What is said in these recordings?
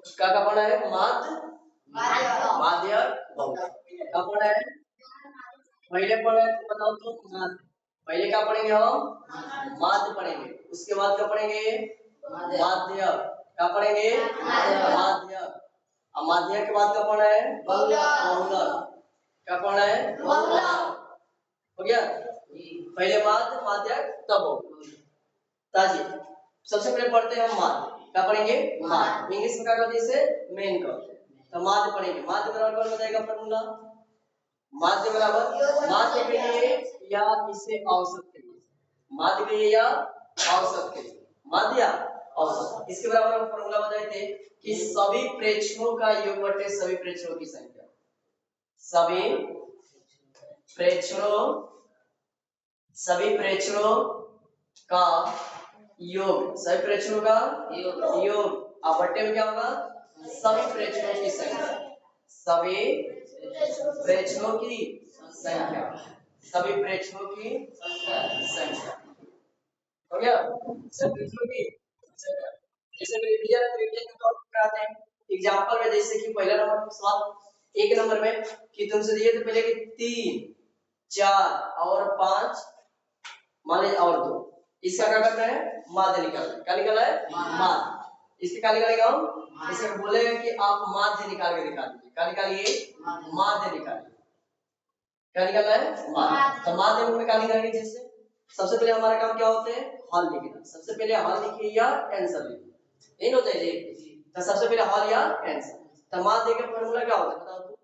का पढ़ा है माध्य बहुलक का पढ़ा है पहले पढ़ा है तो बताओ तो माध्य पहले क्या पढ़ेंगे हम माध्य पढ़ेंगे उसके बाद क्या पढ़ेंगे माध्य क्या पढ़ेंगे माध्य अब माध्य के बाद क्या पढ़ा है बहुलक क्या पढ़ा है हो गया पहले माध्य माध्य तब बहुलक ताजी सबसे पहले पढ़ते हैं हम माध्य क्या पढ़ेंगे माध्य इंग्लिश में क्या कहते हैं इसे मेन कहते हैं तो माध्य पढ़ेंगे माध्य बराबर कौन बताएगा फॉर्मूला माध्य बराबर माध्य के लिए या इसे औसत के लिए माध्य के लिए या औसत के लिए माध्य औसत इसके बराबर हम फॉर्मूला बताए थे कि सभी प्रेक्षणों का योग बटे सभी प्रेक्षणों की संख्या सभी प्रेक्षणों का योग सभी प्रेक्षणों का योग अब बट्टे में क्या होगा सभी प्रेक्षणों की संख्या सभी प्रेक्षणों की संख्या सभी प्रेक्षणों की संख्या हो गया सभी प्रेक्षणों की संख्या जैसे रिवीजन कराते हैं एग्जांपल में जैसे कि पहला नंबर सवाल एक नंबर में कि तुमसे दिए थे पहले कि 3 4 और 5 मान लीजिए और 2 इसका क्या करना है माध्य निकालना है क्या निकालना है माध्य इसके क्या निकालेगा हम इसे बोलेगा कि आप माध्य निकाल के दिखा दीजिए क्या निकालिए माध्य निकालिए क्या निकालना है माध्य तो माध्य में क्या निकालेंगे जैसे सबसे पहले हमारा काम क्या होता है हल लिखना सबसे पहले हल लिखिए या आंसर लिखिए इन होता है जी तो सबसे पहले हल या आंसर तो माध्य का फार्मूला क्या होता है बताओ तो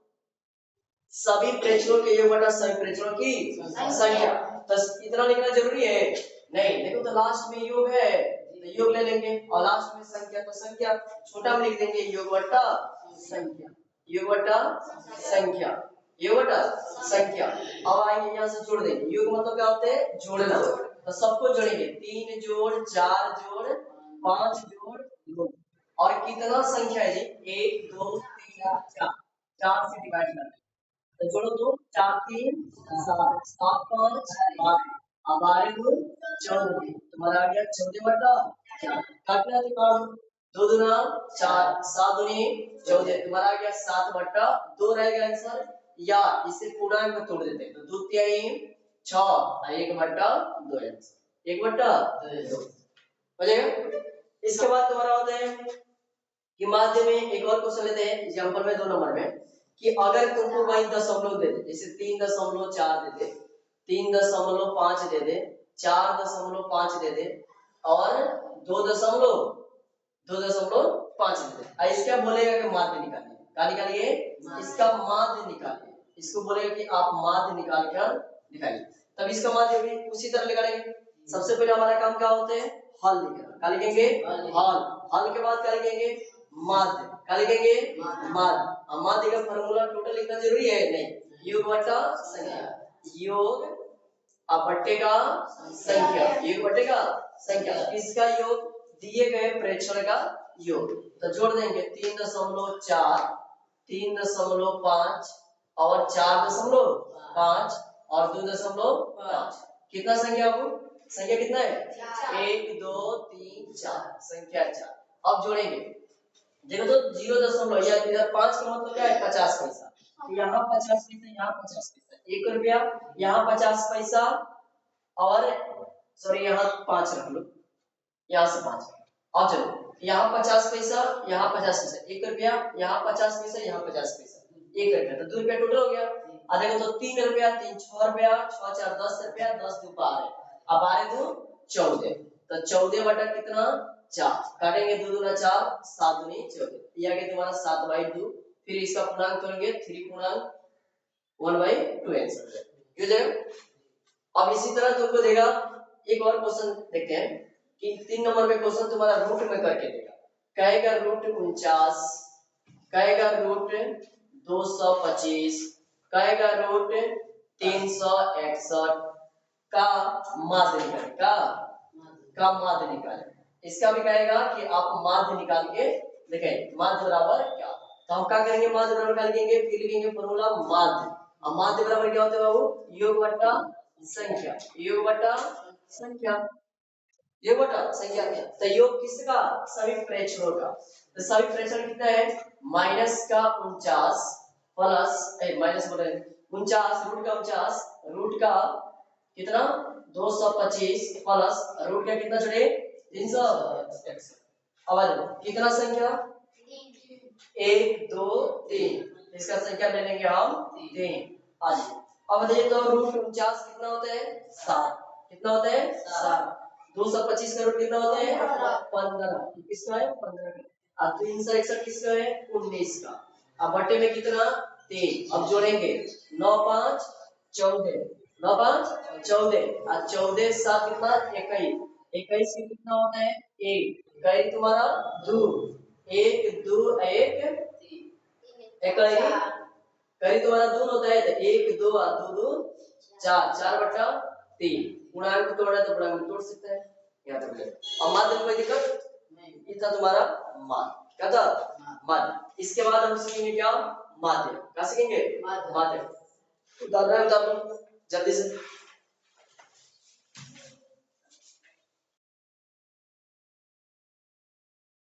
सभी प्रेक्षणों के योग बटा सभी प्रेक्षणों की संख्या तो इतना लिखना जरूरी है नहीं देखो तो लास्ट में योग है तो योग ले लेंगे और लास्ट में संख्या तो संख्या छोटा में लिख देंगे योग बटा संख्या योग बटा संख्या योग बटा संख्या अब आएंगे यहाँ से जोड़ देंगे योग मतलब क्या होता है जोड़ना तो सबको जोड़ेंगे 3 जोड़ 4 जोड़ 5 जोड़ 2 और कितना संख्या है जी 1 2 3 4 4 से डिवाइड करना तो जोड़ो तो 4 3 7 7 5 12 अब 12 को 14 तुम्हारा आ गया 14 बटा 4 काटना तो काट दो दूना 4 7 दूनी 14 तुम्हारा आ गया 7 बटा 2 रहेगा आंसर या इसे पूर्णांक में तोड़ देते हैं तो 2 3 6 और 1 बटा 2 आंसर 1 बटा 2 हो जाएगा इसके बाद तुम्हारा होता है कि माध्य में एक और क्वेश्चन लेते हैं एग्जांपल में 2 नंबर में कि अगर तुमको वही दशमलव दे दे जैसे 3.4 दे दे 3.5 दे दे 4.5 दे दे और 2.5 दे दे इसका बोलेगा कि माध्य निकालिए क्या निकालिए इसका माध्य निकालिए इसको बोलेगा कि आप माध्य निकाल कर दिखाइए तब इसका माध्य भी उसी तरह निकालेंगे सबसे पहले हमारा काम क्या होता है हल लिखना क्या लिखेंगे हल के बाद क्या लिखेंगे माध्य क्या लिखेंगे माध्य माध्य का फार्मूला टोटल लिखना जरूरी है नहीं योग बटा संख्या योग बट्टे का संख्या योग बट्टे का संख्या इसका योग दिए गए प्रेक्षण का योग तो जोड़ देंगे 3.4 3.5 और 4.5 और 2.5 कितना संख्या आपको संख्या कितना है 1 2 3 4 संख्या 4 अब जोड़ेंगे देखो तो 0 या इधर 5 का मतलब क्या है 50 पैसा तो यहाँ 50 पैसा यहाँ 50 पैसा 1 रुपया यहाँ 50 पैसा और सॉरी यहाँ 5 रख लो यहाँ से 5 अब चलो यहाँ 50 पैसा यहाँ 50 पैसा 1 रुपया यहाँ 50 पैसा यहाँ 50 पैसा 1 रुपया तो 2 रुपया टोटल हो गया और देखो तो 3 रुपया 3 6 रुपया 6 4 10 रुपया 10 2 12 अब 12 2 14 तो 14 बटा कितना 4 काटेंगे 2 दूना 4 7 दूनी 14 यह कि तुम्हारा 7/2 फिर इसका पूर्णांक करेंगे 3 पूर्णांक 1/2 आंसर क्यों जाएगा अब इसी तरह तुमको देगा एक और क्वेश्चन देखते हैं कि 3 नंबर में क्वेश्चन तुम्हारा रूट में करके देगा कहेगा रूट 49 कहेगा रूट 225 कहेगा रूट 361 का माध्य निकाले का माध्य निकाले इसका भी कहेगा कि आप माध्य निकाल के देखें माध्य बराबर क्या तो हम क्या करेंगे माध्य बराबर क्या लिखेंगे फिर लिखेंगे फॉर्मूला माध्य अब माध्य बराबर क्या होता है बाबू योग बटा संख्या ये मोटा संख्या क्या तो योग किसका सभी प्रेक्षणों का तो सभी प्रेक्षण कितना है माइनस का 49 प्लस माइनस बोल रहे 49 रूट का 49 रूट का कितना 225 प्लस रूट का कितना छोड़े 361 आवाज कितना संख्या 1 2 3 इसका संख्या ले लेंगे हम 3 आज अब देखिए तो रूट 49 कितना होता है 7 कितना होता है 7 225 का रूट कितना होता है 15 किसका है 15 का और 361 किसका है 19 का अब बटे में कितना 3 अब जोड़ेंगे 9 5 14 9 5 14 और 14 7 कितना 21 21 में कितना होता है 1 कई तुम्हारा 2 1 2 1 इकाई कई तुम्हारा 2 होता है तो 1 2 और 2 2 4 4 बटा 3 पूर्णांक को तोड़ना तो पूर्णांक तोड़ सकते हैं याद रख ले अब माध्य में कोई दिक्कत नहीं ये था तुम्हारा माध्य क्या था माध्य इसके बाद हम सीखेंगे क्या माध्य क्या सीखेंगे माध्य उदाहरण बता दो जल्दी से